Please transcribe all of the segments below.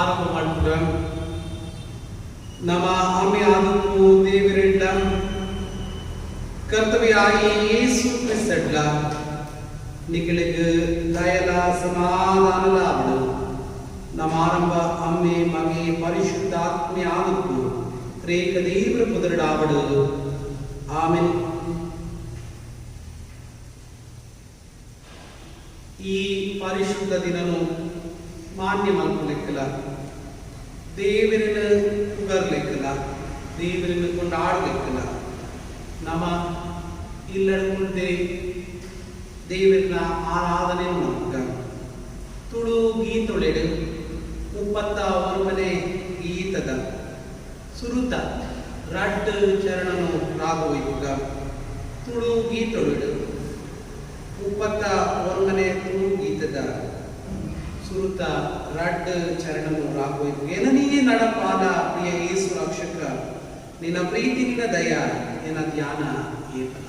ಆರಂಭ ಮಾಡ್ತೀರ. ನಮ್ಮ ಅಮ್ಮೆಯಾದಕ್ಕೂ ದೇವರೆಡ್ಲ ಕರ್ತವ್ಯಾಯಿ ಯೇಸು ಕ್ರಿಸ್ತಡ್ಲ ನಿಗಳಿಗೆ ದಯಲ ಸಮಾಧಾನದ ಅವಳು ನಮ್ಮ ಆರಂಭ ಅಮ್ಮೆ ಮಗೆ ಪರಿಶುದ್ಧಾತ್ಮೆ ಆದಕ್ಕೂ ರೇಖ ದೇವರ ಪುದರಡಾವಡು ಆಮೆನ್. ಈ ಪರಿಶುದ್ಧ ದಿನನು ಮಾನ್ಯ ಮಲ್ಪಲೆಕ್ಕಲ ದೇವರನ್ನ ಪುಗರ್ಲೆಕ್ಕಲ ದೇವರನ್ನ ಕೊಂಡಾಡಲೆಕ್ಕಲ ನಮ್ಮ ಇಲ್ಲಡ್ಕೊಂಡೆ ದೇವರನ್ನ ಆರಾಧನೆ ಮಾಡ್ಕ ತುಳು ಗೀತೊಳೆಡು 31 ಗೀತದ ಸುರುತ ರಡ್ ಚರಣನು ರಾಗವೈಕ ತುಳು ಗೀತೊಳೆಡು 31 ತುಳು ಗೀತದ ಸುರುತ ರಡ್ ಚರಣನು ರಾಗವೈಕ. ಏನನೇ ನಡಪಾದ ಪ್ರಿಯ ಯೇಸು ರಕ್ಷಕ ನಿನ್ನ ಪ್ರೀತಿ ನಿನ್ನ ದಯ ನಿನ್ನ ಧ್ಯಾನ ಏಕನ.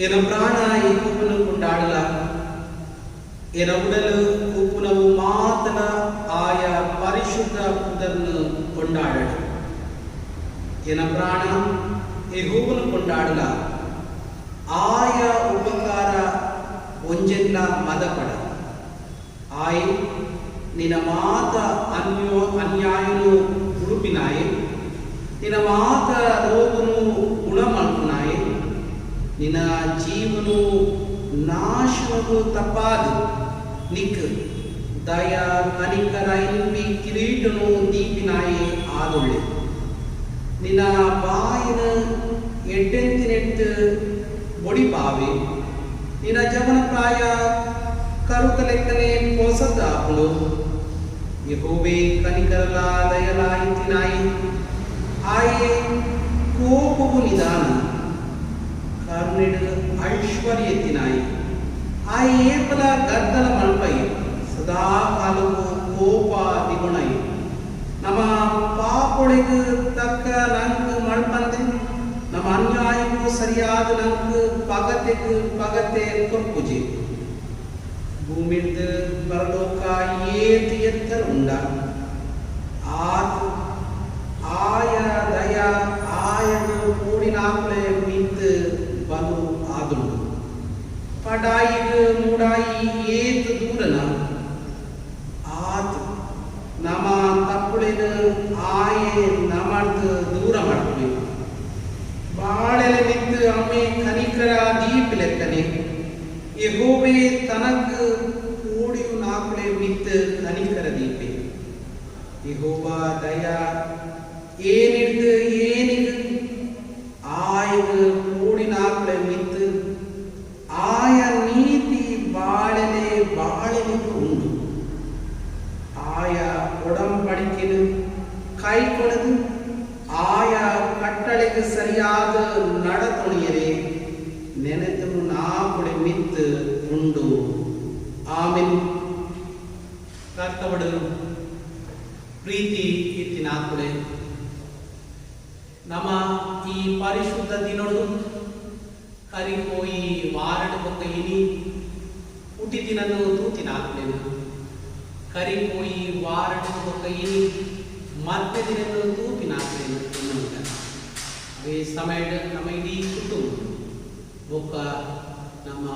ಎನ ಪ್ರಾಣ ಈ ಉಪ್ಪುನು ಕೊಂಡಾಡಲ ಎನ ಉಡಲು ಉಪ್ಪುನವು ಮಾತನ ಆಯ ಪರಿಶುದ್ಧ ಪುದನ್ನು ಕೊಂಡಾಡಲು ಎನ ಪ್ರಾಣ ಈ ಹೂವನ್ನು ಕೊಂಡಾಡಲ ಆಯ ಉಪಕಾರ ಒಂಜೆಲ್ಲ ಮದಪಡ ಆಯ್ ನಿನ್ನ ಮಾತ ಅನ್ಯಾಯನು ಉಡುಪಿನಾಯೆ ನಿನ್ನ ಮಾತ ರೋಗನು ಗುಣಮಲ್ಪನಾಯೆ ನಿನ್ನ ಜೀವನು ನಾಶವನು ತಪ್ಪಾದು ನಿಕ್ ದಯ ಕನಿಕರ ಇನ್ವಿ ಕಿರೀಟನು ದೀಪಿನಾಯೆ ಆದೊಳ್ಳೆ ನಿನ್ನ ಬಾಯಿನ ಎಡ್ಡೆಂತಿನೆಟ್ಟು ಬೊಡಿಪಾವೆ ನಿನ್ನ ಜವನ ಪ್ರಾಯ ಕರುಕಲೆಕ್ಕನೆ ಹೊಸದಾಪುಳು ಯೆಹೋವೇ ಕನಿಕರಲ ದಯಲ ಇಂತಿನಾಯಿ ಆಯೆ ಕೋಪವು ನಿಧಾನ ಕರ್ನೆಡು ಐಶ್ವರ್ಯತ್ತಿನಾಯಿ ಆಯೆ ಏಪಲ ಗದ್ದಲ ಮಲ್ಪೈ ಸದಾ ಕಾಲವು ಕೋಪ ದಿಗುಣೈ ನಮ್ಮ ಪಾಪೊಳೆಗೆ ತಕ್ಕ ನಂಗೆ ಮಳ್ಪಂದೆ ನಮ್ಮ ಅನ್ಯಾಯಕ್ಕೂ ಸರಿಯಾದ ನಂಗೆ ಪಗತೆ ಕೊರ್ಪುಜಿ ಭೂಮಿದ ಪರಲೋಕ ಏತಿ ಎತ್ತರ ಉಂಡ ಆಯ ದಯ ಆಯನ ಕೂಡಿನಾಕುಳೆ ಮಿತ್ ಬಲು ಆದುಂಡು ಪಡಾಯಿಗ್ ಮೂಡಾಯಿ ಏತ್ ದೂರನ ಆತ್ ನಮ ತಪ್ಪುಳಿನ ಆಯೆ ನಮರ್ದು ದೂರ ಮಾಡ್ಬೇಕು ಬಾಳೆಲೆ ಮಿತ್ ಅಮ್ಮೆ ಕನಿಕರ ದೀಪ್ ಲೆಕ್ಕನೆ ಯೆಹೋವೇ ತನಕ್ ಕೂಡಿಯು ನಾಕುಳೆ ಮಿತ್ ಕನಿಕರ ದೀಪೆ ಯೆಹೋವ ದಯಾ ಏನಿಡ್ದು ಏನಿಗ್ ಆಯಗ್ ಕೂಡಿನಾಕುಳೆ ಮಿತ್ ಆಯ ನೀತಿ ಬಾಳೆಲೆ ಬಾಳೆನಿಗೆ ಉಂಡು ಆಯ ಒಡಂಬಡಿಕೆನು ಕೈ ಕೊಡದು ಆಯ ಕಟ್ಟಳೆಗೆ ಸರಿಯಾದ ನಡತೊಣಿಯರೆ ನೆನೆದು ನಾಕುಳೆ ಮಿತ್ ಉಂಡು ಆಮೆನ್. ಕರ್ತವಡು ಪ್ರೀತಿ ಇತ್ತಿ ನಾಕುಳೆ ನಮ್ಮ ಈ ಪರಿಶುದ್ಧ ದಿನೊಡು ಕರಿಪೋಯಿ ವಾರಡು ಬೊಕ್ಕ ಇನಿ ಹುಟ್ಟಿ ದಿನನು ತೂತಿ ನಾಕುಳೆನು ಕರಿಪೋಯಿ ವಾರಡು ಬೊಕ್ಕ ಇನಿ ಮತ್ತೆ ದಿನನು ತೂಪಿ ನಾಕುಳೆನು ಎನ್ನುವುದ ಅವೇ ಸಮಯದ ನಮ್ಮ ಇಡೀ ಕುಟುಂಬ ಬೊಕ್ಕ ನಮ್ಮ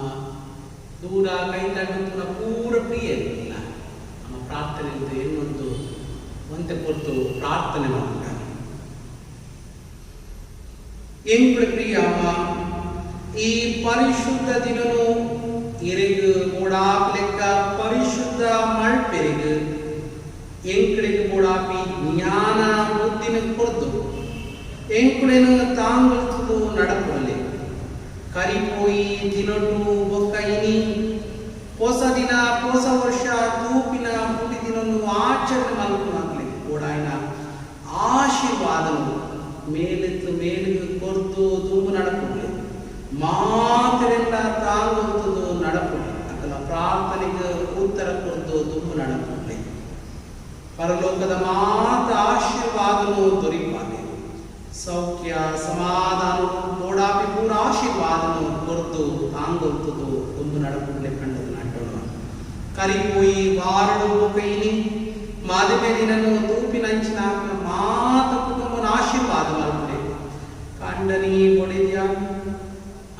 ದೂರ ಕೈತಂಡ ಪೂರ ಪ್ರಿಯ ಇಲ್ಲ ನಮ್ಮ ಪ್ರಾರ್ಥನೆ ಅಂತ ಎನ್ನುವುದು ಒಂತೆ ಕೊಟ್ಟು ಪ್ರಾರ್ಥನೆ ಮಾಡುತ್ತಾರೆ. ಎಂಕುಳ ಪ್ರಿಯ ಈ ಪರಿಶುದ್ಧ ದಿನನು ಇರೆಗು ಮೂಡಾಪ್ ಲೆಕ್ಕ ಪರಿಶುದ್ಧ ಮಳ್ಪೆರೆಗು ಎಂಕಳಿಗೆ ಮೂಡಾಪಿ ಜ್ಞಾನ ಬುದ್ಧಿನ ಕೊರ್ದು ಎಂಕುಳೆನು ತಾಂಗಲ್ತುದು ನಡಪೊಲೆ ಕರಿಪೋಯಿ ದಿನೊಟ್ಟು ಬೊಕ್ಕ ಇನಿ ಹೊಸ ದಿನ ಹೊಸ ವರ್ಷ ತೂಪಿನ ಹುಟ್ಟಿ ದಿನವನ್ನು ಆಚರಣೆ ಮಲ್ಪನಾಗ್ಲಿ ಓಡಾಯಿನ ಆಶೀರ್ವಾದನು ಮೇಲೆತ್ತು ಮೇಲಿಗೆ ಕೊರ್ದು ತುಂಬು ನಡಪೊಲೆ ಮಾತರೆಲ್ಲ ತಾಂಗುತ್ತದೆ ನಡಪೊಲೆ ಅಕಲ ಪ್ರಾರ್ಥನೆಗೆ ಉತ್ತರ ಕೊರ್ದು ತುಂಬು ನಡಪೊಲೆ ಪರಲೋಕದ ಮಾತ ಆಶೀರ್ವಾದನು ದೊರೆಯುವಾಗೆ ಸೌಖ್ಯ ಸಮಾಧಾನ ಓಡಾಪಿ ಪೂರ ಆಶೀರ್ವಾದನು ಕೊರ್ದು ತಾಂಗುತ್ತದೆ ತುಂಬು ನಡಪೊಲೆ ಕಂಡದು ನಾಟೋಣ ಕರಿಪೋಯಿ ವಾರಡು ಕೈನಿ ಮಾದಮೆ ದಿನನು ತೂಪಿನಂಚಿನ ಮಾತ ಕುಟುಂಬನ ಆಶೀರ್ವಾದ ಮಲ್ಪಡೆ ಕಂಡನಿ ಒಡೆದ್ಯ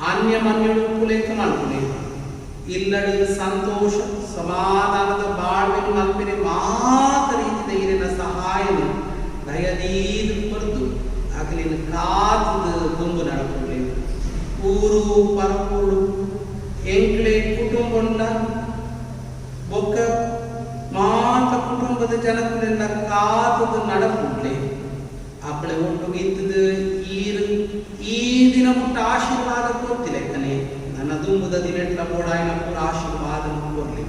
ಅನ್ಯ ಮನ್ಯಡು ಪುಲೇಕ ಮಲ್ಪಡೆ ಇಲ್ಲಡು ಸಂತೋಷ ಸಮಾಧಾನದ ಬಾಳ್ವೆನು ಮಲ್ಪನೆ ಮಾತ ರೀತಿಯ ಇರಿನ ಸಹಾಯನ ದಯದೀದು ಕೊರ್ದು ಅಗಲಿನ ಕಾತದ ತುಂಬು ನಡಪೊಲೆ ಊರು ಪರಪೂಡು ಎಂಕ್ಲೆ ಕುಟುಂಬ ಬೊಕ್ಕ ಮಾತ ಕುಟುಂಬದ ಜನಗಳೆಲ್ಲ ಕಾತದ ನಡಪುಡ್ಲೆ ಅಪ್ಪಳೆ ಒಟ್ಟಿಗೆ ಇದ್ದದು ಈ ದಿನ ಮುಟ್ಟ ಆಶೀರ್ವಾದ ಕೊಡ್ತಿಲ್ಲ ಕನೆ ನನ್ನ ದುಂಬದ ದಿನ ಓಡಾಯಿನ ಪೂರ ಆಶೀರ್ವಾದ ಕೊಡ್ಲಿ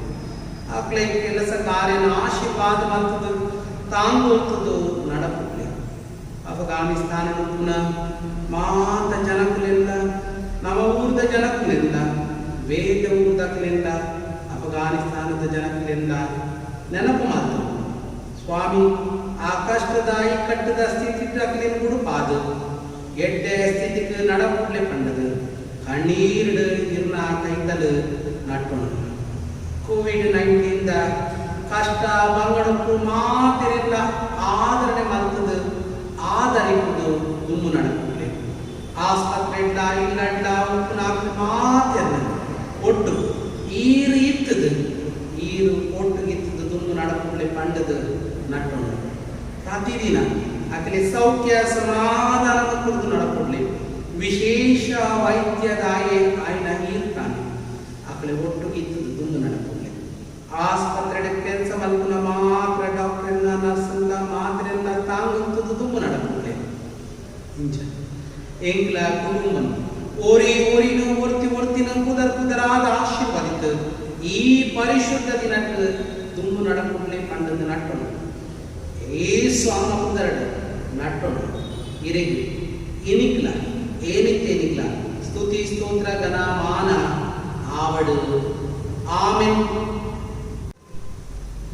ಅಪ್ಪಳೆ ಕೆಲಸ ಕಾರ್ಯನ ಆಶೀರ್ವಾದ ಮಾಡ್ತದ ತಾಂಗೋತದು ನಡಪುಡ್ಲೆ ಅಫ್ಘಾನಿಸ್ತಾನ ಪುನಃ ಮಾತ ಜನಗಳೆಲ್ಲ ನವ ಊರ್ದ ಜನಗಳೆಲ್ಲ ವೇದ ಊರ್ದಗಳೆಲ್ಲ ಅಫ್ಘಾನಿಸ್ತಾನದ ಜನಗಳೆಲ್ಲ ನೆನಪು ಮಾತು ಸ್ವಾಮಿ ಆ ಕಷ್ಟದಾಯಿ ಕಟ್ಟದ ಸ್ಥಿತಿ ಗುಡುಪಾದು ಎಡ್ಡೆ ಸ್ಥಿತಿಗೆ ನಡಪುಡ್ಲೆ ಕಂಡದು ಕಣ್ಣೀರಿಡು ಇರ್ನ ಕೈತಲು ನಟ್ಟೋಣ ಕೋವಿಡ್-19 ಕಷ್ಟ ಬಂಗಡಕ್ಕೂ ಮಾತೆಲ್ಲ ಆದರಣೆ ಮಲ್ತದು ಆದರಿಪುದು ದುಮ್ಮು ನಡಪುಡ್ಲೆ ಆಸ್ಪತ್ರೆ ಇಲ್ಲ ಉಪ್ಪು ನಾಲ್ಕು ಮಾತೆಲ್ಲ ಒಟ್ಟು ಈರು ಇತ್ತದು ಈರು ಒಟ್ಟುಗಿತ್ತದು ದುಮ್ಮು ನಡಪುಡ್ಲೆ ಕಂಡದು ನಟ್ಟೋಣ ಪ್ರತಿದಿನ ಅಕಲೆ ಸೌಖ್ಯ ಸಮಾಧಾನದ ಕುರಿತು ನಡಪುಡ್ಲೆ ವಿಶೇಷ ವೈದ್ಯದಾಯೆ ಆಯ್ನ ಇರ್ತಾನೆ ಅಕಲೆ ಒಟ್ಟುಗಿತ್ತದು ದುಮ್ಮು ನಡಪುಡ್ಲೆ ಆಸ್ಪತ್ರೆ ಕೆಲಸ ಮಲ್ಪುನ ಮಾತ್ರ ಡಾಕ್ಟರ್ ಎಲ್ಲ ನರ್ಸ್ ಎಲ್ಲ ಮಾತ್ರೆಲ್ಲ ತಾಂಗುತ್ತದೆ ದುಮ್ಮು ನಡಪುಡ್ಲೆ ಇಂಚ ಎಂಗ್ಲ ಕುಟುಂಬ ಓರಿನ ಒರ್ತಿನ ಕುದರಾದ ಆಶೀರ್ವಾದಿತ್ತು ಈ ಪರಿಶುದ್ಧ ದಿನಕ್ಕೆ ತುಂಬು ನಡಪುಡ್ಲೆ ಕಂಡದ್ದು ನಟ್ಟೋಣ ಏಸು ಅಮ್ಮ ಕುದರಡು ನಟ್ಟೋಣ ಇರೆಗಿ ಇನಿಕ್ಲ ಏನಿತ್ತೇನಿಕ್ಲ ಸ್ತುತಿ ಸ್ತೋತ್ರ ಗನ ಮಾನ ಆವಡು ಆಮೆನ್.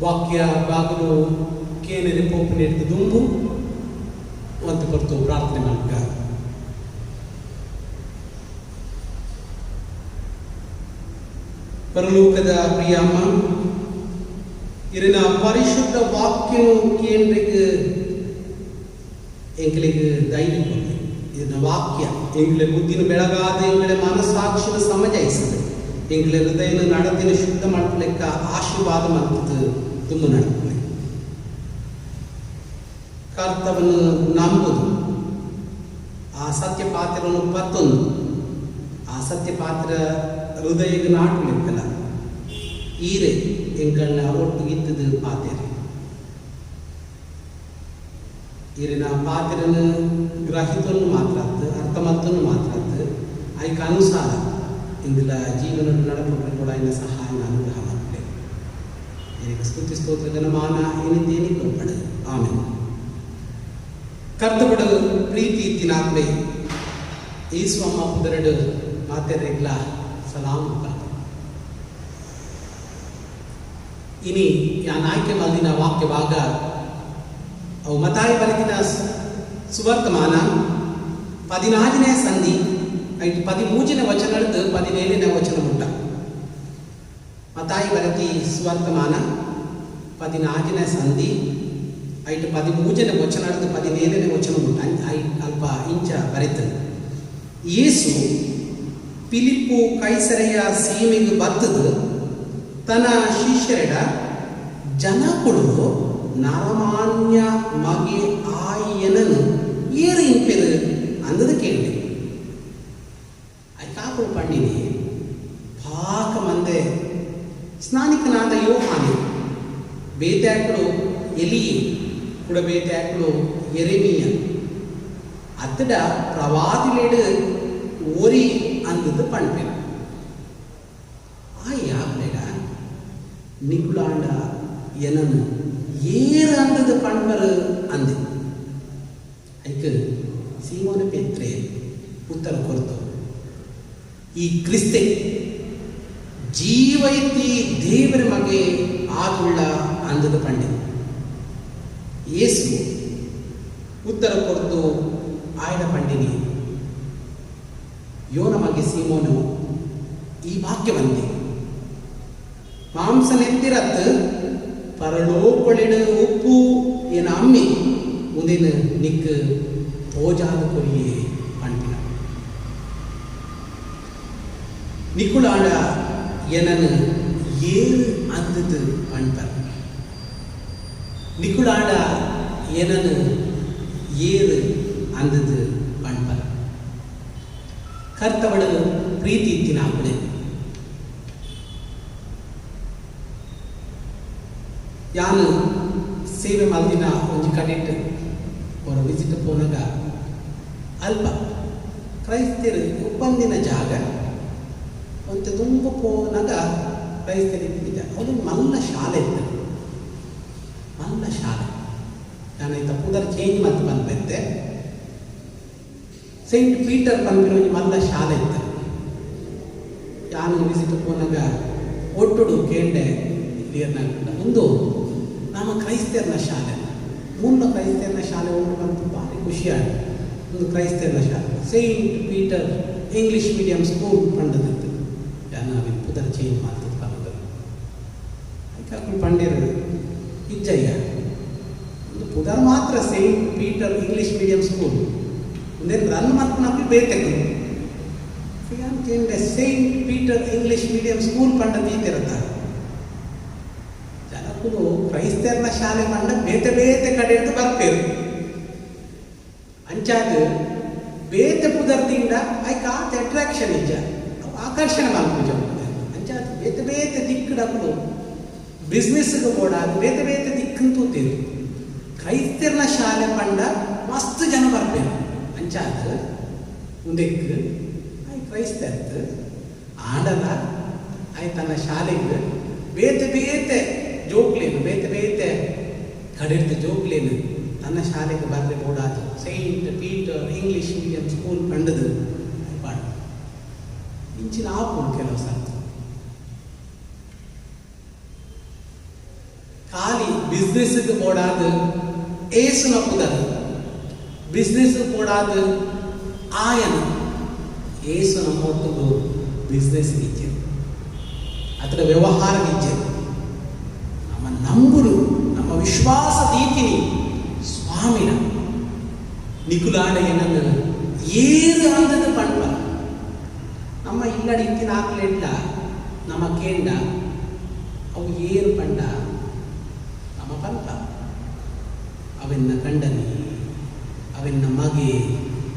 ವಾಕ್ಯ ಬಾಗಿಲು ಕೇನರಿ ಪೋಪು ನೀಡಿದ ದುಂಬು ಒಂದು ಕೊರತು ಪ್ರಾರ್ಥನೆ ಮಾಡ್ಕ. ಪರಲೋಕದ ಪ್ರಿಯಮ್ಮ ಇರಿನ ಪರಿಶುದ್ಧ ವಾಕ್ಯನು ಕೇಂದ್ರಿಗೆ ಎಂಕಲಿಗೆ ಧೈರ್ಯ ಇದನ್ನ ವಾಕ್ಯ ಎಂಗ್ಲೆ ಬುದ್ಧಿನ ಬೆಳಗಾದ ಎಂಗ್ಲೆ ಮನಸ್ಸಾಕ್ಷಿನ ಸಮಜಯಿಸಿದೆ ಎಂಗ್ಲೆ ಹೃದಯನ ನಡತಿನ ಶುದ್ಧ ಮಾಡ್ಲಿಕ್ಕ ಆಶೀರ್ವಾದ ಮಾಡ್ತದೆ ತುಂಬ ನಡ್ಕೊಳ್ಳಿ ಕರ್ತವನ್ನು ನಂಬುದು ಆ ಸತ್ಯ ಪಾತ್ರವನ್ನು ಪತ್ತೊಂದು ಆ ಸತ್ಯ ಪಾತ್ರ ಹೃದಯಕ್ಕೆ ನಾಟಲಿಕ್ಕಲ್ಲ ಈರೆ ಎಂಗಳನ್ನ ಒಟ್ಟಿಗಿತ್ತದು ಪಾತ್ರೆ ಈರಿನ ಪಾತ್ರನ ಗ್ರಹಿತನ್ನು ಮಾತ್ರ ಅರ್ಥಮತ್ತನ್ನು ಮಾತ್ರ ಅದಕ್ಕೆ ಅನುಸಾರ ಇಂದಿಲ್ಲ ಜೀವನ ನಡಪಟ್ಟು ಕೂಡ ಸಹಾಯ ಅನುಗ್ರಹ ಮಾಡ್ತೇವೆ ಏನಕ್ಕೆ ಸ್ತುತಿ ಸ್ತೋತ್ರ ಜನಮಾನ ಏನಿದ್ದೇನೆ ಕೊಡ್ಬೇಡ ಆಮೇಲೆ ಕರ್ತಪಡ ಪ್ರೀತಿ ಇತ್ತಿನಾಗ್ಲೇ ಯೇಸು ಅಮ್ಮ ಪುದರಡು ಮಾತೆರೆಗ್ಲ ಸಲಾಮ್ ಇನಿ ಯಾನ್ ಆಯ್ಕೆ ಮಾಡಿನ ವಾಕ್ಯ ಭಾಗ ಅವು ಮತಾಯಿ ಬರೆದಿನ ಸುವರ್ತಮಾನ 14ನೇ ಸಂಧಿ 13ನೇ ವಚನ ಹಿಡಿದು 17ನೇ ವಚನ ಮುಟ್ಟ ಮತಾಯಿ ಬರೆದಿ ಸುವರ್ತಮಾನ 14ನೇ ಸಂಧಿ 13ನೇ ವಚನ ಹಿಡಿದು 17ನೇ ವಚನ ಮುಟ್ಟ ಅಲ್ಪ ಇಂಚ ಬರೆತು ಯೇಸು ಫಿಲಿಪ್ಪು ಕೈಸರೆಯ ಸೀಮೆಗೆ ಬತ್ತದು ತನ್ನ ಶಿಷ್ಯರೆಡ ಜನಗಳು ನರಮಾನ್ಯ ಮಗೆ ಆಯನನು ಏರು ಇಂಪೆರು ಅಂದದು ಕೇಳಿ ಕಾಕಳು ಪಂಡಿನಿ ಪಾಕ ಮಂದೆ ಸ್ನಾನಿಕನಾದ ಯೋಹಾನಿ ಬೇತಾಕಳು ಎಲಿಯೆ ಕೂಡ ಬೇತಾಕಳು ಎರೆಮಿಯ ಅತ್ತಡ ಪ್ರವಾದಿಲೇಡು ಓರಿ ಅಂದದು ಪಂಪೆ ಆಯ್ಯಾಗ್ಲೇಡ ನಿಕುಲಾಂಡ ಎನನು ಏರು ಅಂದದು ಪಂಪರು ಅಂದೆ ಐಕ ಸೀಮೋನ ಪೇತ್ರೆ ಉತ್ತರ ಕೊರತು ಈ ಕ್ರಿಸ್ತೆ ಜೀವೈತಿ ದೇವರ ಮಗೆ ಆಗುಳ್ಳ ಅಂದದ ಪಂಡೆ ಯೇಸು ಉತ್ತರ ಕೊರತು ಆಯ್ದ ಪಂಡಿನಿ ಯೋನ ಮಗೆ ಸೀಮೋನು ಈ ವಾಕ್ಯವಂತೆ ಮಾಂಸನೆತ್ತಿರತ್ ಪರಲೋಕೊಳಿಡು ಉಪ್ಪು ಏನ ಅಮ್ಮಿ ಮುಂದಿನ ನಿಕ್ ಓಜಾದ ಕೊರಿಯೇ ಪಂಪಿನ ನಿಕುಲಾಡ ಏನನು ಏರು ಅಂದದು ಪಂಪರ್ ನಿಕುಲಾಡ ಏನನು ಏರು ಅಂದದು ಪಂಪರ್ ಕರ್ತವಳು ಪ್ರೀತಿ ಇತ್ತಿನ ಅವಳೆ ಯಾನು ಸೇವೆ ಮಲ್ದಿನ ಒಂದು ಕಡೆಟ್ ಅವರ ವಿಸಿಟ್ ಪೋನಾಗ ಅಲ್ಪ ಕ್ರೈಸ್ತರು ಒಪ್ಪಂದಿನ ಜಾಗ ಒಂದು ತುಂಬ ಪೋನಾಗ ಕ್ರೈಸ್ತರಿದ್ದ ಅವನು ಮಲ್ಲ ಶಾಲೆ ಇತ್ತು ಮಲ್ಲ ಶಾಲೆ ನಾನು ಪುದರ್ ಚೇಂಜ್ ಮತ್ತು ಬಂದ್ಬಂತೆ ಸೈಂಟ್ ಪೀಟರ್ ಬಂದಿರೋ ಮಲ್ಲ ಶಾಲೆ ಇತ್ತು ಯಾನು ವಿಸಿಟ್ ಪೋನಾಗ ಒಟ್ಟುಡು ಕೇಂಡೆ ಕ್ಲಿಯರ್ನಾಗ ಒಂದು ನಮ್ಮ ಕ್ರೈಸ್ತರನ ಶಾಲೆ ಮೂಲ ಕ್ರೈಸ್ತರನ ಶಾಲೆ ಹೋಗಿ ಬಂತು ಭಾರಿ ಖುಷಿಯಾಗಿ ಒಂದು ಕ್ರೈಸ್ತರನ ಶಾಲೆ saint Peter English medium school ಪಂಡದಿತ್ತು ನಾವು ಪುದರ್ ಚೇಂಜ್ ಮಾಡ್ತಿದ್ದು ಕಾಲದಲ್ಲಿ ಅದಕ್ಕೆ ಪಂಡಿರು ಇಜ್ಜಯ್ಯ ಒಂದು ಪುದರ್ ಮಾತ್ರ Saint Peter English medium school ಒಂದೇನು ರನ್ ಮಾಡ್ತು ನಮಗೆ ಬೇಕೆಂದು Saint Peter English medium school ಪಂಡ ನೀತಿರತ್ತ ಕ್ರೈಸ್ತರನ ಶಾಲೆ ಪಂಡ ಬೇತೆ ಬೇತೆ ಕಡೆ ಅಂತ ಬರ್ತೇವೆ ಅಂಚಾದ ಬೇತೆ ಪುದರ್ತಿಂದ ಐಕ್ ಆತ ಅಟ್ರಾಕ್ಷನ್ ಇಜ್ಜ ಆಕರ್ಷಣೆ ಮಾಡ್ಕೊಂಡ ಅಂಚಾದ ಬೇತೆ ಬೇತೆ ದಿಕ್ಕಡಗಳು ಬಿಸ್ನೆಸ್ಗೆ ಓಡಾದು ಬೇತೆ ಬೇತೆ ದಿಕ್ಕಂತೂ ತೂತೇವೆ ಕ್ರೈಸ್ತರನ ಶಾಲೆ ಪಂಡ ಮಸ್ತ್ ಜನ ಬರ್ತೇವೆ ಅಂಚಾದ ಮುಂದಕ್ಕೆ ಐ ಕ್ರೈಸ್ತರ್ದು ಆಡಲ ಐ ತನ್ನ ಶಾಲೆಗೆ ಬೇತೆ ಬೇತೆ ಜೋಕ್ಲೇನು ಬೇತೆ ಬೇತೆ ಕಡೆರ್ದು ಜೋಕ್ಲೇನು ತನ್ನ ಶಾಲೆಗೆ ಬರಲಿ ಓಡಾದು saint Peter English medium school ಕಂಡದು ಪಾಡ ಇಂಚಿನ ಆಪು ಕೆಲವು ಸರ್ತು ಖಾಲಿ ಬಿಸ್ನೆಸ್ಗೆ ಓಡಾದು ಏಸುನ ಪುದರ್ ಬಿಸ್ನೆಸ್ ಓಡಾದು ಆಯನ ಏಸುನ ಮೊತ್ತದು ಬಿಸ್ನೆಸ್ ಇಜ್ಜೆ ಅದರ ವ್ಯವಹಾರ ಇಜ್ಜೆ ನಂಬುರು ನಮ್ಮ ವಿಶ್ವಾಸ ದೀತಿನಿ ಸ್ವಾಮಿನ ನಿಕುಲಾಡ ಏನನ್ನು ಏರು ಅಂದದ ಪಂಪ ನಮ್ಮ ಇಲ್ಲಡಿ ಇತ್ತಿನ ಆಕ್ಲೆಡ್ಲ ನಮ್ಮ ಕೇಂಡ ಅವು ಏರು ಪಂಡ ನಮ್ಮ ಪಂಪ ಅವೆನ್ನ ಕಂಡನಿ ಅವೆನ್ನ ಮಗೆ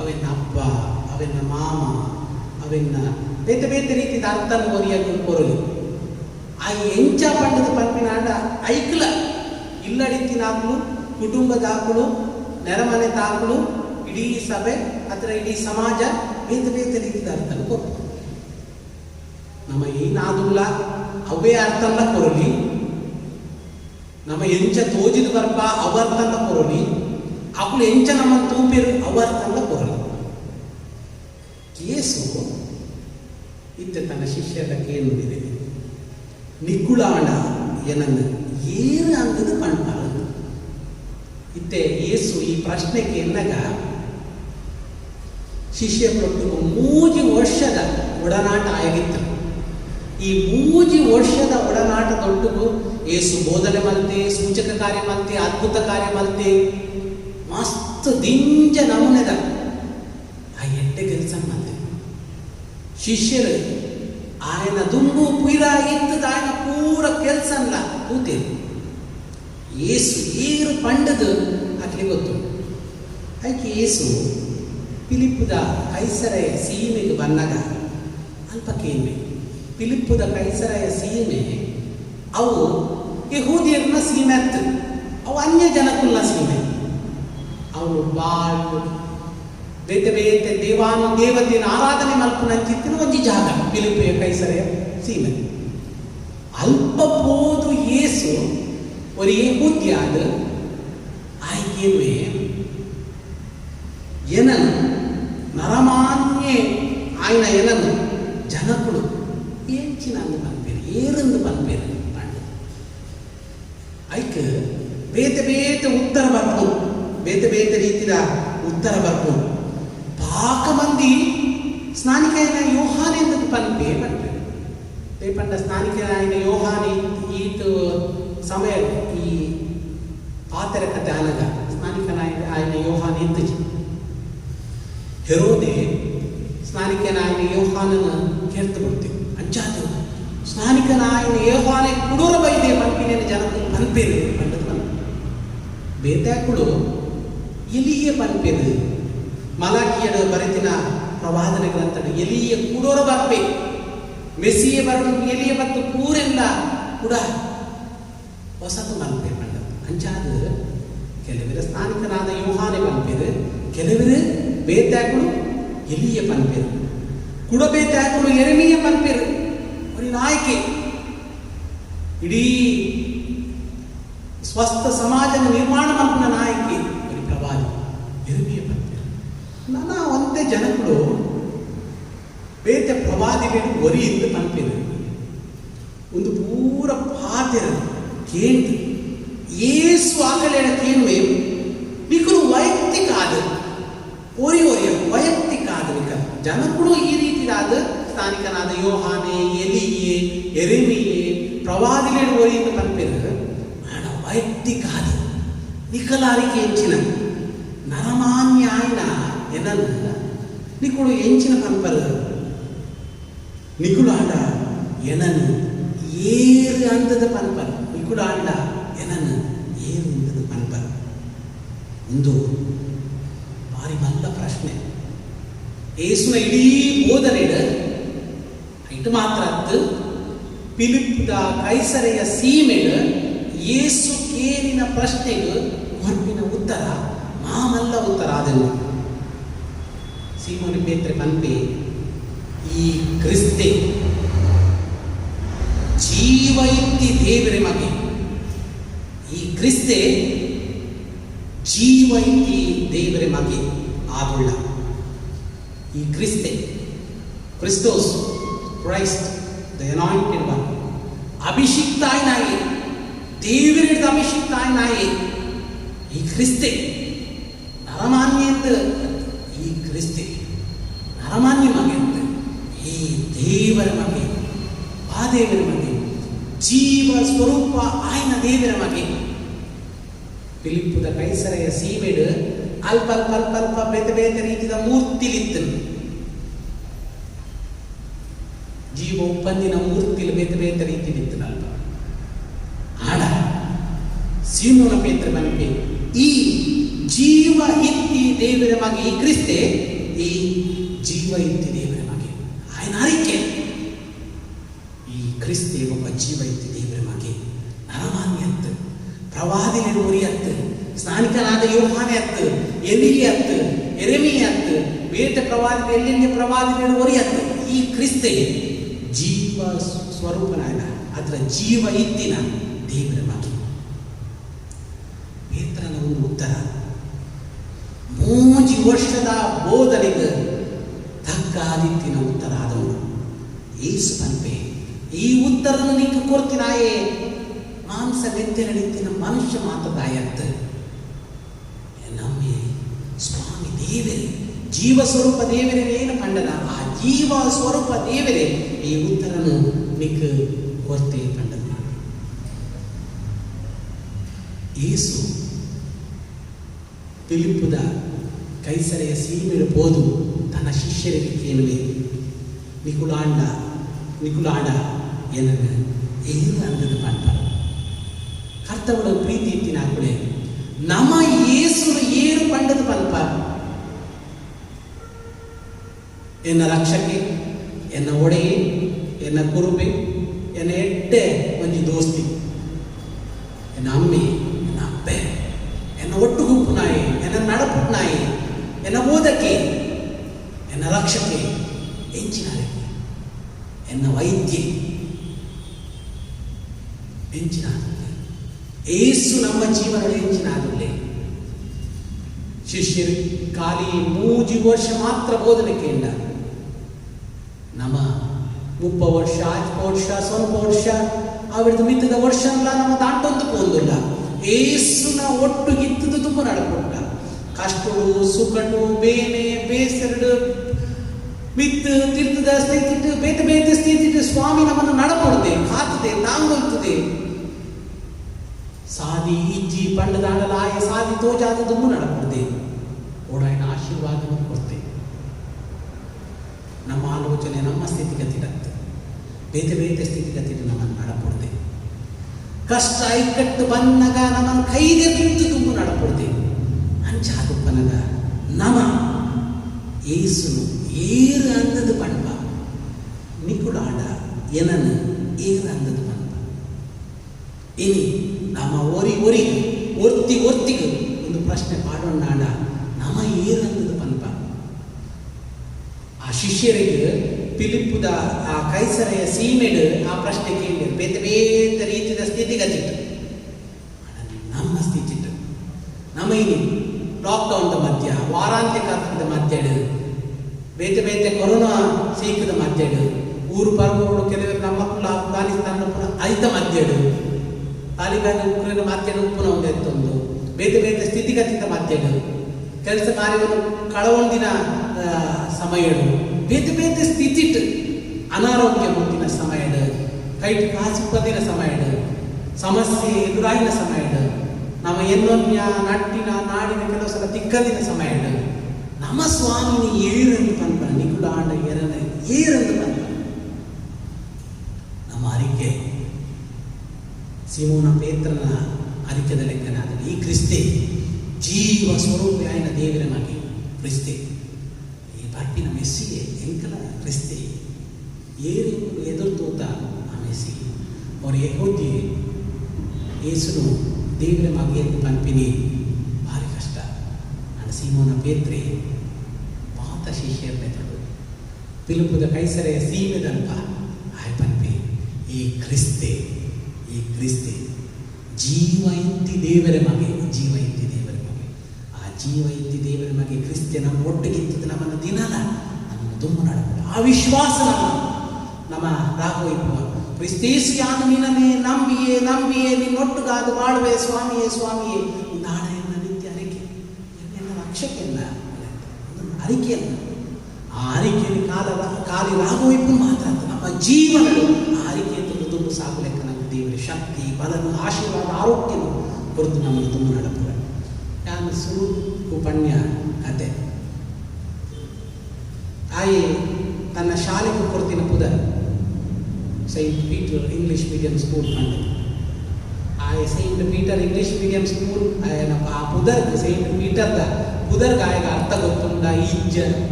ಅವೆನ್ನ ಅಪ್ಪ ಅವೆನ್ನ ಮಾಮ ಅವೆನ್ನ ಬೇತೆ ಬೇತೆ ರೀತಿಯ ಅರ್ಥನ ಒರಿಯಾಗಿ ಕೊರಲಿ ಆ ಎಂಚ ಪಂಡದ ಪಂಪಿನ ಆಂಡ ಐಕ್ಲ ಇಲ್ಲಡಿತ್ತಿನ ಆಕಳು ಕುಟುಂಬದ ಆಕಳು ನೆರಮನೆ ತಾಕಳು ಇಡೀ ಸಭೆ ಅಥವಾ ಇಡೀ ಸಮಾಜ ಬೇತೆ ಬೇತೆ ರೀತಿಯ ಅರ್ಥನ ಕೊರು ನಮ್ಮ ಏನಾದುಲ್ಲ ಅವೇ ಅರ್ಥನ ಕೊರಲಿ ನಮ್ಮ ಎಂಚ ತೋಜಿದ ಬರ್ಪ ಅವರ್ತನ ಕೊರಲಿ ಅಕ್ಕಳು ಎಂಚ ನಮ್ಮ ತೂಪಿರು ಅವರ್ತನ ಕೊರಲಿ ಯೇಸು ಇತ್ತ ತನ್ನ ಶಿಷ್ಯರಕ್ಕೆ ಏನುಂದಿದೆ ನಿಕ್ಕುಳಾಂಡ ಏನಂದ ಏನು ಅಂದದು ಪಂಪಾಲ ಇತ್ತೆ ಯೇಸು ಈ ಪ್ರಶ್ನೆಗೆ ಎನ್ನಗ ಶಿಷ್ಯರೊಟ್ಟಿಗೂ 3 ವರ್ಷದ ಒಡನಾಟ ಆಗಿತ್ತು. ಈ 3 ವರ್ಷದ ಒಡನಾಟದೊಟ್ಟಿಗೂ ಯೇಸು ಬೋಧನೆ ಮಲ್ತೆ, ಸೂಚಕ ಕಾರ್ಯ ಮಲ್ತೆ, ಅದ್ಭುತ ಕಾರ್ಯ ಮಲ್ತೆ, ಮಸ್ತ್ ದಿಂಜ ನಮೂನೆದ ಆ ಎಡ್ಡೆ ಕೆಲಸ ಮಲ್ತೆ. ಶಿಷ್ಯರು ఆయన ದುಂಬು ಪುಯ್ರ ಇದ್ದದ ఆయన ಪೂರ ಕೆಲಸ ಅಲ್ಲ ಕೂತೇರು ಯೇಸು ಏರು ಪಂಡದು ಆಕೆ ಗೊತ್ತು. ಆಕೆ ಯೇಸು ಫಿಲಿಪ್ಪುದ ಕೈಸರೆಯ ಸೀಮೆಗೆ ಬಂದಾಗ ಅಲ್ಪ ಕೇಳ್ಮೆ. ಫಿಲಿಪ್ಪುದ ಕೈಸರೆಯ ಸೀಮೆ ಅವು ಯಹೂದಿಯರನ್ನ ಸೀಮೆ ಅತ್ತು, ಅವು ಅನ್ಯ ಜನಕ್ಕುಲ್ಲ ಸೀಮೆ. ಅವರು ಬಾಳು ಬೇತೆ ಬೇತೆ ದೇವಾನು ದೇವತೆಯ ಆರಾಧನೆ ಮಲ್ಪುನಂಚಿತ್ತಿನ ಒಂಜಿ ಜಾಗ ಫಿಲಿಪ್ಪೆಯ ಕೈಸರೆಯ ಸೀಮೆ. ಅಲ್ಪ ಪೋದು ಯೇಸು ஒரு ಯಹೂದ್ಯಾದ ಆಯ್ಕೆಯೇ ಏನನು ನರಮಾನ್ಯೆ ఆయన ಏನನು ಜನಕ್ಕಳು ಏಂಚಿನ ಅಂದು ಪನ್ಪೇರು ಏರಂದು ಪನ್ಪೇರು ಪಂಡು ಐಕ್ ಬೇತೆ ಬೇತೆ ಉತ್ತರ ಬರ್ಪು ಬೇತೆ ಬೇತೆ ರೀತಿಯ ಉತ್ತರ ಬರ್ಪು ಪಾಕ ಮಂದಿ ಸ್ನಾನಿಕೈನ ಯೋಹಾನೆಂದು ಪನ್ಪೇ ಪನ್ಪೇರು ಪಂಡ ಸ್ನಾನಿಕೈನ ಯೋಹಾನಿ ಈತು ಸಮಯ ಈ ಪಾತ್ರ ಕಥೆ ಆನಗ ಸ್ನಾನಿಕನಾಯ ఆయన ಯೋಹಾನ ಎತ್ತಜಿ ಹೆರೋದೆ ಸ್ನಾನಿಕನಾಯನ ಯೋಹಾನನ ಕೇಳ್ತು ಕೊಡ್ತೇವೆ ಅಂಚಾತು ಸ್ನಾನಿಕನಾಯನ ಯೋಹಾನೆ ಕುಡೂರ ಬೈದೆ ಪಂಪಿನ ಜನಕ್ಕೆ ಪನ್ಪೇರು ಪಂಡದ ಪನ್ ಬೇತಾಕುಳು ಎಲಿಯ ಪನ್ಪೇರು ಮಲಾಕಿಯಡ ಬರೆದಿನ ಪ್ರವಾದನೆ ಗ್ರಂಥದ ಎಲಿಯ ಕುಡೋರ ಬರ್ಪೆ ಮೆಸ್ಸಿಯ ಬರಡು ಎಲಿಯ ಬತ್ತು ಪೂರೆಲ್ಲ ಕೂಡ ಹೊಸತು ಮಲ್ಪೆ ಪಂಡದು ಅಂಚಾದ ಕೆಲವರು ಸ್ನಾನಿಕನಾದ ಯೋಹಾನೆ ಪನ್ಪೇರು ಕೆಲವರು ಬೇತಾಕುಳು ಎಲಿಯ ಪನ್ಪೇರು ಕುಡ ಬೇತಾಕುಳು ಎರೆಮಿಯ ಪನ್ಪೇರು ಒಂದು ನಾಯಕಿ ಇಡೀ ಸ್ವಸ್ಥ ಸಮಾಜನ ನಿರ್ಮಾಣ ಮಲ್ಪನ ನಾಯಕಿ ಒಂದು ಪ್ರವಾದಿ ಎರೆಮಿಯ ಪನ್ಪೇರು. ನನ್ನ ಒಂದೇ ಜನಗಳು ಬೇತೆ ಪ್ರವಾದಿಗಳು ಒರಿಯಿಂದ ಪನ್ಪೇರು ಒಂದು ಪೂರ ಪಾತೆರು ಕೇಂದ್ರ ಏಸು ಆಕಲೇನ ಕೇಳುವೆ ನಿಕರು ವೈಯಕ್ತಿಕ ಆದ ಓರಿ ಓರಿಯ ವೈಯಕ್ತಿಕ ಆದ ನಿಕ ಜನಗಳು ಈ ರೀತಿಯಾದ ಸ್ಥಾನಿಕನಾದ ಯೋಹಾನೆ ಎಲಿಯೆ ಎರೆಮಿಯೆ ಪ್ರವಾದಿಗಳು ಓರಿಯಿಂದ ಪನ್ಪೇರು ಆಡ ವೈಯಕ್ತಿಕ ಆದ ನಿಕಲಾರಿಕೆ ಎಂಚಿನ ನರಮಾನ್ಯ ಆಯ್ನ ಏನನ್ನ ನಿಕುಳು ಎಂಚಿನ ಪನ್ಪರು ನಿಕುಳು ಆಡ ಏನನ್ನು ಏರು ಅಂದದ ಪನ್ಪರು ನಿಕುಳು ಆಂಡ ಏನನ್ನು ಏರು ಅಂದದ ಪನ್ಪರು ಒಂದು ಭಾರಿ ಮಲ್ಲ ಪ್ರಶ್ನೆ. ಏಸುನ ಇಡೀ ಬೋಧನೆಡ ಇಟ್ಟು ಮಾತ್ರ ಅತ್ತು ಫಿಲಿಪ್ಪದ ಕೈಸರೆಯ ಸೀಮೆಗ ಏಸು ಕೇಳಿನ ಪ್ರಶ್ನೆಗೆ ಹೊರಪಿನ ಉತ್ತರ ಮಾಮಲ್ಲ ಉತ್ತರ ಆದನು. ಸೀಮೋನಿ ಪೇತ್ರೆ ಪನ್ಪೆ ಈ ಕ್ರಿಸ್ತೆ ಜೀವ ಇತ್ತಿ ದೇವರೇ ಮಗೆ ಈ ಕ್ರಿಸ್ತೆ ಜೀವ ಇತ್ತಿ ದೇವರೇ ಮಗೆ ಆದುಳ್ಳ ಈ ಕ್ರಿಸ್ತೆ ಕ್ರಿಸ್ತೋಸ್ ಕ್ರೈಸ್ಟ್ ದ ಅನಾಯಿಂಟೆಡ್ ಒನ್ ಅಭಿಷಿಕ್ತಾಯನಾಯಿ ದೇವರಿಡ ಅಭಿಷಿಕ್ತಾಯನಾಯಿ ಈ ಕ್ರಿಸ್ತೆ ನರಮಾನ್ಯಂತ ಈ ಕ್ರಿಸ್ತೆ ನರಮಾನ್ಯ ಮಗೆ ಅಂತ ಈ ದೇವರ ಮಗೆ ಆ ದೇವರ ಮಗೆ ಜೀವ ಸ್ವರೂಪ ಆಯ್ನ ದೇವರ ಮಗೆ ಫಿಲಿಪ್ಪುದ ಕೈಸರೆಯ ಸೀಮೆಡು ಅಲ್ಪ ಅಲ್ಪ ಅಲ್ಪ ಅಲ್ಪ ಬೇತೆ ಬೇತೆ ರೀತಿಯ ಮೂರ್ತಿಲಿತ್ತು ಜೀವ ಉಪ್ಪಂದಿನ ಮೂರ್ತಿಲಿ ಬೇತೆ ಬೇತೆ ರೀತಿಲಿತ್ತು ಅಲ್ಪ ಆಡ ಸೀಮೋನ ಪೇತ್ರ ಮನಪೆ ಈ ಜೀವ ಇತ್ತಿ ದೇವರ ಮಗೆ ಈ ಕ್ರಿಸ್ತೆ ಈ ಜೀವ ಇತ್ತಿ ದೇವರ ಮಗೆ ಆಯ್ನ ಅರಿಕೆ ಈ ಕ್ರಿಸ್ತೆ ಒಬ್ಬ ಜೀವ ಇತ್ತಿ ದೇವರ ಮಗೆ ನರಮಾನ್ಯ ಅತ್ತು ಪ್ರವಾದಿಗಳು ಉರಿಯತ್ತು ಸ್ನಾನಿಕನಾದ ಯೋಹಾನೆ ಅತ್ತು ಎಲಿಯ ಅತ್ತು ಎರೆಮಿಯ ಅತ್ತು ಬೇಟೆ ಪ್ರವಾದಿ ಎಲ್ಲಿಂದ ಪ್ರವಾದಿಗಳು ಉರಿಯತ್ತು ಈ ಕ್ರಿಸ್ತೆ ಜೀವ ಸ್ವರೂಪನಾದ ಅದರ ಜೀವ ಇತ್ತಿನ ದೇವರ ಮಗೆ ಪೇತ್ರನ ಒಂದು ಉತ್ತರ 3 ವರ್ಷದ ಬೋಧನೆಗೆ ತಕ್ಕ ಆದಿತ್ತಿನ ಉತ್ತರ ಆದವನು ಏಸು ಪಂಪೆ ಈ ಉತ್ತರನ ನಿಕ್ಕ ಕೊಡ್ತೀನಾಯೇ ಮಾಂಸ ನೆತ್ತೆ ನಡೀತಿನ ಮನುಷ್ಯ ಮಾತದಾಯತ್ತ ನಮ್ಮೆ ಸ್ವಾಮಿ ದೇವರೇ ಜೀವ ಸ್ವರೂಪ ದೇವರೇ ಏನು ಪಂಡನ ಆ ಜೀವ ಸ್ವರೂಪ ದೇವರೇ ಈ ಉತ್ತರನು ನಿಕ್ಕ ಕೊರ್ತೆ ಪಂಡನ ಏಸು ಫಿಲಿಪ್ಪುದ ಕೈಸರೆಯ ಸೀಮೆಯ ಪೋದು ತನ್ನ ಶಿಷ್ಯರಿಗೆ ಕೇಳುವೆ ನಿಕುಲಾಡ ಏನನ್ನು ಏನು ಅನ್ನದ ಪಂಪ ಕರ್ತವಳ ಪ್ರೀತಿ ಇತ್ತಿನ ಹಾಕುಳೆ ನಮ್ಮ ಏಸುನ ಏರು ಪಂಡದ ಪಲ್ಪ ಎನ್ನ ರಕ್ಷಕೆ ಎನ್ನ ಒಡೆಯೆ ಎನ್ನ ಕುರುಬೆ ಎನ್ನ ಎಡ್ಡೆ ಒಂಜಿ ದೋಸ್ತಿ ಎನ್ನ ಅಮ್ಮೆ ಎನ್ನ ಅಪ್ಪೆ ಎನ್ನ ಒಟ್ಟು ಗುಪ್ಪು ನಾಯಿ ಎನ್ನ ನಡಪುಟ್ಟು ನಾಯಿ ಎನ್ನ ಬೋಧಕೆ ಎನ್ನ ರಕ್ಷಕೆ ಎಂಚಿನಾರಕ್ಕೆ ಎನ್ನ ವೈದ್ಯೆ ಎಂಚಿನಾದಲ್ಲೆ ಏಸು ನಮ್ಮ ಜೀವನದ ಎಂಚಿನಾದಲ್ಲೆ ಶಿಷ್ಯರು ಖಾಲಿ 3 ವರ್ಷ ಮಾತ್ರ ಬೋಧನೆ ಕೇಳ ನಮ್ಮ 30 ವರ್ಷ 5 ವರ್ಷ ಸ್ವಲ್ಪ ವರ್ಷ ಅವರದ್ದು ಮಿತ್ತದ ವರ್ಷ ಅಲ್ಲ ನಮ್ಮ ದಾಟೊಂದು ಪೋಂದಿಲ್ಲ ಏಸುನ ಒಟ್ಟು ಗಿತ್ತದು ತುಂಬ ನಡ್ಕೊಂಡ ಕಷ್ಟಗಳು ಸುಖಗಳು ಬೇನೆ ಬೇಸರಡು ಮಿತ್ತು ತೀರ್ಥದ ಸ್ಥಿತಿ ಬೇತೆ ಬೇತೆ ಸ್ಥಿತಿ ಸ್ವಾಮಿ ನಮ್ಮನ್ನು ನಡಪೊಡ್ದೆ ಕಾತದೆ ತಾಂಗೊಳ್ತದೆ ಸಾದಿ ಇಜ್ಜಿ ಪಂಡದಾಡಲಾಯ ಸಾದಿ ತೋಜಾದ ತುಂಬ ನಡಪೊಡ್ದೆ ಓಡಾಯನ ಆಶೀರ್ವಾದವನ್ನು ಕೊಡ್ತೆ ನಮ್ಮ ಆಲೋಚನೆ ನಮ್ಮ ಸ್ಥಿತಿಗತಿಡತ್ತೆ ಬೇತೆ ಬೇತೆ ಸ್ಥಿತಿಗತಿ ನಮ್ಮನ್ನು ನಡಪೊಡ್ದೆ ಕಷ್ಟ ಇಕ್ಕಟ್ಟು ಬಂದಾಗ ನಮ್ಮನ್ನು ಕೈದೆ ಬಿಟ್ಟು ತುಂಬ ನಡಪೊಡ್ದೆ ಅಂಚಾದುಪ್ಪನಗ ನಮ ಏಸುನು ಏರು ಅಂದದು ಪಂಪ ನಿಕುಲಾಡ ಎನನು ಏರು ಅಂದದು ಪಂಪ ಇನಿ ನಮ್ಮ ಒರ್ತಿಗೆ ಒಂದು ಪ್ರಶ್ನೆ ಪಾಡೋಣ ನಮ ಏರು ಅಂದದು ಪಂಪ ಆ ಶಿಷ್ಯರಿಗೆ ಫಿಲಿಪ್ಪುದ ಆ ಕೈಸರೆಯ ಸೀಮೆಡು ಆ ಪ್ರಶ್ನೆ ಕೇಳಿದ್ರು ಬೇತೆ ಬೇತೆ ರೀತಿಯ ಸ್ಥಿತಿಗತಿಟ್ಟು ನಮ್ಮ ಸ್ಥಿತಿಟ್ಟು ನಮ್ಮ ಇನಿ ಲಾಕ್ಡೌನ್ದ ಮಧ್ಯ ವಾರಾಂತ್ಯ ಕಾಲದ ಮಧ್ಯಡು ಬೇತೆ ಬೇತೆ ಕೊರೋನಾ ಸೀಕದ ಮಧ್ಯಡು ಊರು ಪರ್ವಗಳು ಕೆಲವರು ನಮ್ಮ ಮಕ್ಕಳು ಅಫ್ಘಾನಿಸ್ತಾನ ಐತ ಮಧ್ಯಡು ತಾಲಿಬಾನ್ ಉಕ್ರೇನ್ ಮಧ್ಯಡು ಉಪ್ಪುನ ಒಂದು ಎತ್ತೊಂದು ಬೇತೆ ಬೇತೆ ಸ್ಥಿತಿಗತಿದ ಮಧ್ಯಡು ಕೆಲಸ ಕಾರ್ಯವನ್ನು ಕಳವೊಂದಿನ ಸಮಯಡು ಬೇತೆ ಬೇತೆ ಸ್ಥಿತಿಟ್ಟು ಅನಾರೋಗ್ಯ ಮುಟ್ಟಿನ ಸಮಯಡು ಕೈಟ್ ಕಾಸಿಪ್ಪದಿನ ಸಮಯಡು ಸಮಸ್ಯೆ ಎದುರಾಗಿನ ಸಮಯಡು ನಮ್ಮ ಎನ್ನೊನ್ಯ ನಟ್ಟಿನ ನಾಡಿನ ಕೆಲವು ಸಲ ತಿಕ್ಕದಿನ ಸಮಯಡು ನಮ್ಮ ಸ್ವಾಮಿನ ಏರನ್ನು ಪಂಪ ನಿಕುಲಾಂಡ ಏರನ್ನು ಪಂಪ ನಮ್ಮ ಅರಿಕೆ ಸಿಮೋನ ಪೇತ್ರನ ಅರಿಕೆದ ಲೆಕ್ಕನಾದ ಈ ಕ್ರಿಸ್ತೆ ಜೀವ ಸ್ವರೂಪ ಆಯ್ನ ದೇವರ ಮಗೆ ಕ್ರಿಸ್ತೆ ಈ ಪಟ್ಟಿನ ಮೆಸ್ಸಿಗೆ ಎಂಕಲ ಕ್ರಿಸ್ತೆ ಏರು ಎದುರು ತೋತ ಆ ಮೆಸ್ಸಿ ಅವ್ರಿಗೆ ಹೋಗಿ ಏಸುನು ದೇವರ ಮಗೆ ಪಂಪಿನಿ ಭಾರಿ ಕಷ್ಟ ನನ್ನ ಸಿಮೋನ ಪೇತ್ರೆ ಮಾತ ಶಿಷ್ಯರನ್ನೇ ತೊಡಗು ಫಿಲಿಪ್ಪುದ ಕೈಸರೆಯ ಸೀಮೆದಲ್ಪ ಆಯ್ ಪಂಪಿ ಈ ಕ್ರಿಸ್ತೆ ಜೀವ ಇತ್ತಿ ದೇವರ ಮಗೆ ಜೀವ ಇತ್ತಿ ದೇವರ ಮಗೆ ಆ ಜೀವ ಇತ್ತಿ ದೇವರ ಮಗೆ ಕ್ರಿಸ್ತೆ ನಮ್ಮ ಒಟ್ಟಿಗಿತ್ತದ ನಮ್ಮನ್ನು ದಿನಲ್ಲ ನಮ್ಮನ್ನು ತುಂಬ ನಡಬಹುದು ಆ ವಿಶ್ವಾಸ ನಮ್ಮ ರಾಘವೈಪುವ ಕ್ರಿಸ್ತೇಸು ಯಾನು ನಿನ್ನನ್ನೇ ನಂಬಿಯೇ ನಿನ್ನೊಟ್ಟುಗಾದು ಬಾಳುವೆ ಸ್ವಾಮಿಯೇ ನಾಳೆಯನ್ನ ನಿತ್ಯ ಅರಿಕೆ ಎನ್ನ ರಕ್ಷಕೆಯನ್ನ ಅರಿಕೆಯನ್ನ ಆ ಅರಿಕೆಯಲ್ಲಿ ಕಾಲಿ ರಾಘವೈಪು ಮಾತ್ರ ನಮ್ಮ ಜೀವನಗಳು ಆ ಅರಿಕೆಯನ್ನು ತುಂಬ ಸಾಕು ಲೆಕ್ಕ ನಮ್ಮ ದೇವರ ಶಕ್ತಿ ಬಲನು ಆಶೀರ್ವಾದ ಆರೋಗ್ಯವನ್ನು ಕುರಿತು ನಮ್ಮನ್ನು ತುಂಬ ನಡಪುವೆ ನಾನು ಪನ್ಯ ಕತೆ ಆಯಿ ತನ್ನ ಶಾಲೆಗೆ ಕೊಡ್ತಿನ ಪುದರ್ Saint Peter English medium school ಕಂಡು ಆಯ Saint Peter English medium school ಆ ಪುದರ್ಗ್ ಸೈಂಟ್ ಪೀಟರ್ದ ಪುದರ್ಗ್ ಆಯ್ಗ ಅರ್ಥ ಗೊತ್ತುಂಡ ಇಜ್ಜ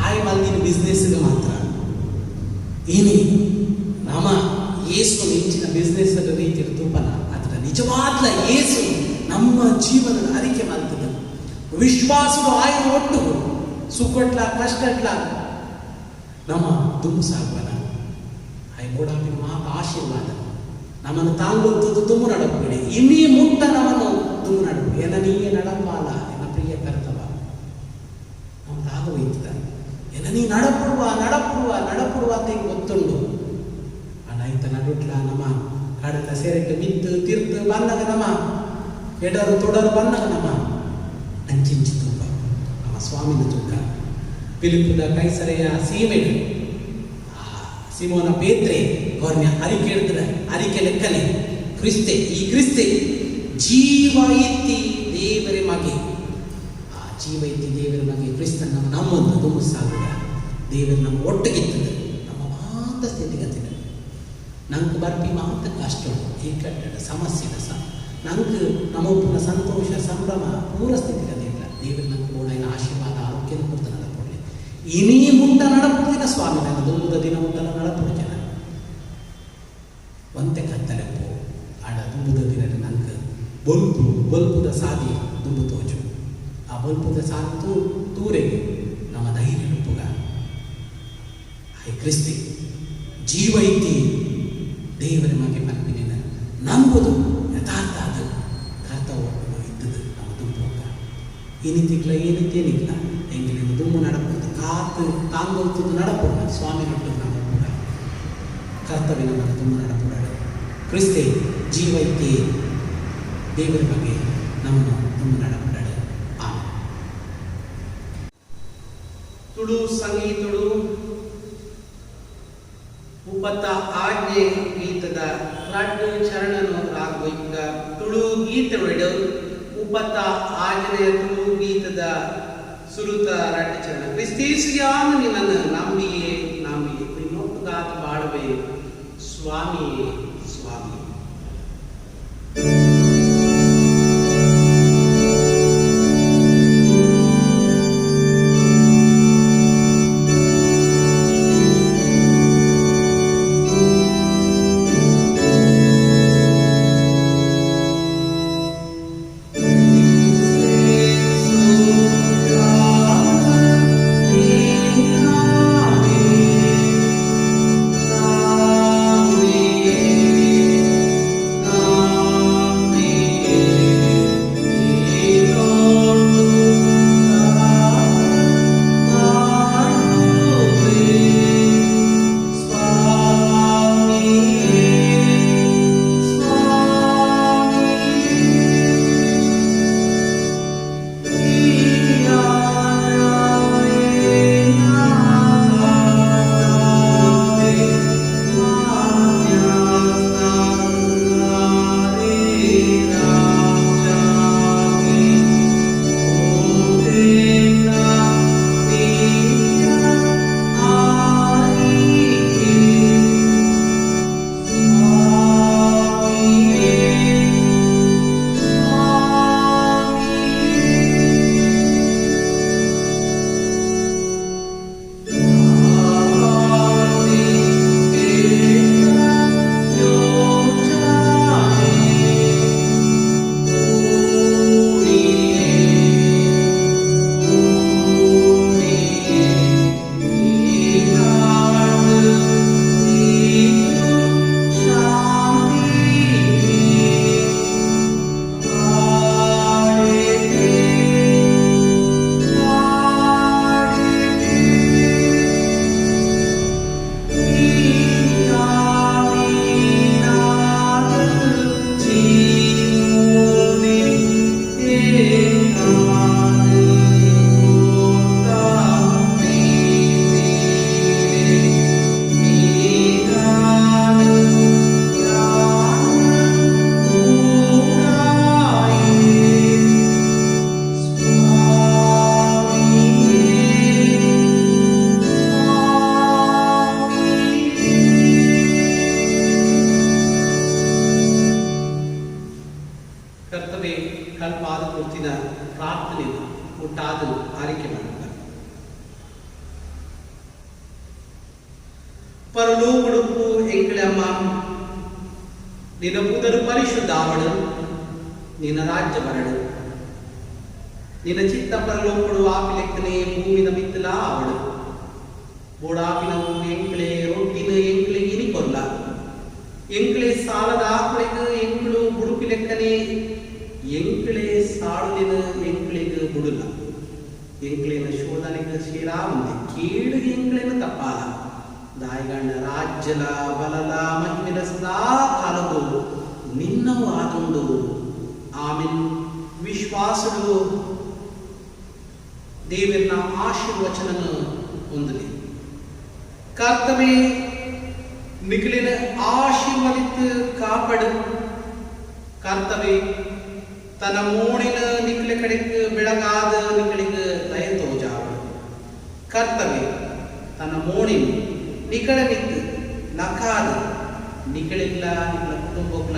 ಆಯ್ ಮಲ್ದಿನ ಬಿಸ್ನೆಸ್ಗೆ ಮಾತ್ರ ಏನಿ ನಮ ಏಸು ಹೆಚ್ಚಿನ ಬಿಸ್ನೆಸ್ ರೀತಿ ತೂಪನ ಅದರ ನಿಜವಾದ ಏಸು ನಮ್ಮ ಜೀವನದ ಅರಿಕೆ ಮಾಡ್ತದೆ ವಿಶ್ವಾಸದ ಆಯ್ನ ಒಟ್ಟು ಸುಖಟ್ಲ ಕಷ್ಟಟ್ಲ ನಮ್ಮ ದುಂಬು ಸಾಗುವನ ಆಯ್ ಗೋಡಾಪಿನ ಮಾತು ಆಶೀರ್ವಾದ ನಮ್ಮನ್ನು ತಾಂಗೊತ್ತು ದುಮ್ಮು ನಡಪುಗಡೆ ಇನ್ನೀ ಮುಟ್ಟ ನಮ್ಮನ್ನು ದುಮ್ಮು ನಡಪು ಎನ್ನ ನೀಯೇ ನಡಪಾಲ ಎನ್ನ ಪ್ರಿಯ ಕರ್ತವ ನಮ್ಗೆ ಆಗೋಯ್ತದ ಎನ್ನ ನೀ ನಡಪುಡುವ ನಡಪುಡುವ ನಡಪುಡುವ ಅಂತ ಈಗ ಗೊತ್ತುಂಡು ಅಣ್ಣ ನಡುಟ್ಲ ನಮ್ಮ ಕಡಲ ಸೆರೆಟ್ಟು ಮಿತ್ತು ತಿರ್ತು ಬಂದಾಗ ನಮ್ಮ ಎಡರು ತೊಡರು ಬಂದಾಗ ನಮ್ಮ ಅಂಚಿಂಚಿ ತುಂಬ ನಮ್ಮ ಸ್ವಾಮಿನ ತೂಕ ಪಿಲಿಪುದ ಕೈಸರೆಯ ಸೀಮೆಗೆ ಸಿಮೋನ ಪೇತ್ರೆ ಅವ್ರನ್ನ ಅರಿಕೆ ಹೇಳ್ತದ ಅರಿಕೆ ಲೆಕ್ಕನೆ ಕ್ರಿಸ್ತೆ ಈ ಕ್ರಿಸ್ತೆ ಜೀವ ಎತ್ತಿ ದೇವರ ಮಗೆ ಆ ಜೀವ ಎತ್ತಿ ದೇವರ ಮಗೆ ಕ್ರಿಸ್ತನ್ ನಮ್ಮೊಂದು ದುಮ್ಮು ಸಾಗುವ ದೇವರು ನಮ್ಮ ಒಟ್ಟಿಗಿರ್ತದೆ ನಮ್ಮ ಮಾತ ಸ್ಥಿತಿಗತಿಗಳು ನಂಗೆ ಬರ್ಪಿ ಮಾತ ಕಷ್ಟ ಈ ಕಟ್ಟಡ ಸಮಸ್ಯೆನ ನಂಗೆ ನಮ್ಮೊಬ್ಬನ ಸಂತೋಷ ಸಂಭ್ರಮ ಪೂರ ಸ್ಥಿತಿಗತಿ ಇಲ್ಲ ದೇವರು ನಂಗೆ ಗೋಡೈನ ಆಶೀರ್ವಾದ ಆರೋಗ್ಯದ ಕೊಡ್ತ ನಡಪೊಳ್ಳಿ ಇನೀ ಮುಂಟ ನಡಪುದಿನ ಸ್ವಾಮಿ ನನ್ನ ದುಮ್ಮದ ದಿನ ಮುಂಟನ ನಡಪುಡು ಜನ ಒಂತೆ ಕತ್ತಲೆಪ್ಪು ಆಡ ದುಂಬುದ ದಿನ ನಂಗೆ ಬಲ್ಪುದ ಸಾದಿ ದುಂಬು ತೋಜು ಆ ಬಲ್ಪುದ ಸಾದಿ ತೂರೆಗೆ ನಮ್ಮ ಧೈರ್ಯ ಉಪ್ಪುಗ ಐ ಕ್ರಿಸ್ತಿ ಜೀವ ಇತ್ತಿ ದೇವರ ಮಗೆ ಮನಪಿನ ನಂಬುದು ಯಥಾರ್ಥ ಅದು ಕರ್ತವ್ಯ ಇದ್ದದು ನಮ್ಮ ದುಂಬುಗ ಏನಿತ್ತಿಗ್ಲ ಏನಿತ್ತೇನಿಲ್ಲ ಹೆಂಗಿನ ದುಂಬು ನಡಪುದು ಕಾತು ತಾಂಗೊಳ್ತದ್ದು ನಡಪುಡ ಸ್ವಾಮಿ ನಟ್ಟು ನಡಪುಡ ಕರ್ತವ್ಯ ನಮ್ಮ ದುಂಬು ನಡಪುಡ ಕ್ರಿಸ್ತೆ ಜೀವ ಇತ್ತಿ ದೇವರ ಬಗ್ಗೆ ನಮ್ಮನ್ನು ದುಂಬು ನಡಪುಡ ಆಮೇಲೆ ತುಳು ಸಂಗೀತುಡು ಉಪತ್ತ ಆಜ್ಞೆ ಗೀತದ ರಾಡ್ಡು ಚರಣನು ರಾಘವೈಕ ತುಳು ಗೀತವಿಡು ಉಪತ್ತ ಆಜ್ಞೆಯ ತುಳು ಗೀತದ ಸುರುತ ರಾಡ್ಡು ಚರಣ ಕ್ರಿಸ್ತೇಸುಯಾನು ನಿನ್ನನ್ನು ನಂಬಿಯೇ ನಿನ್ನೊಟ್ಟುಗಾತ ಬಾಳುವೆ ಸ್ವಾಮಿಯೇ ಸ್ವಾಮಿ परलोकड़ुपु एंकलम्म निन पुदरु परिशुद्धावडु निन राज्य बरडु निन चित्त परलोकड़ु आपिलेक्कने भूमिद मित्तला आवडु बोडापिनवु एंकले रोटिन एंकले इनि कोल्ल एंकले सालद आकळिग एंकಲು बुडुपिलेक्कने एंकले साळुलिन एंकलिग बुडुल एंकलिन शोधनेग ಸೇರಾ ఉంది ಕೇಡು ಎಂಕಲಿನ ತಪ್ಪಾಲ ದಾಯಿಗಂಡ ರಾಜ್ಯಲ ಬಲಲ ಮಹಿಮೆಲ ಸದಾ ಕಾಲವು ನಿನ್ನವು ಆದುಂಡು ಆಮೆನ್ ವಿಶ್ವಾಸಡು ದೇವರ ಆಶೀರ್ವಚನನ ಹೊಂದಲಿ ಕರ್ತವೇ ನಿಖಿಲಿನ ಆಶೀರ್ವದಿತ ಕಾಪಡು ಕರ್ತವೇ ತನ್ನ ಮೋಣಿನ ನಿಖಿಲ ಕಡೆಗೆ ಬೆಳಗಾದ ನಿಖಳಿಗೆ ದಯ ತೋಜಾವ ಕರ್ತವೇ ತನ್ನ ಮೋಣಿನ ನಿಖಳ ನಿತ್ತು ನಕಾದ ನಿಖಳಿಲ್ಲ ನಿಖಳ ಕುಟುಂಬಗಳ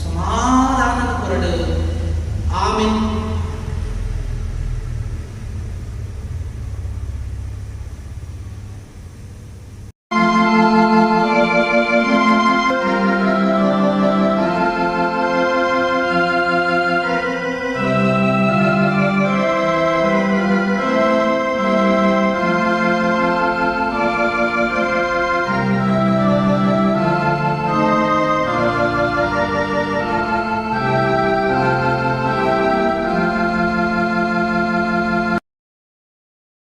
ಸಮಾಧಾನ ಕೊರಡು ಆಮೆನ್.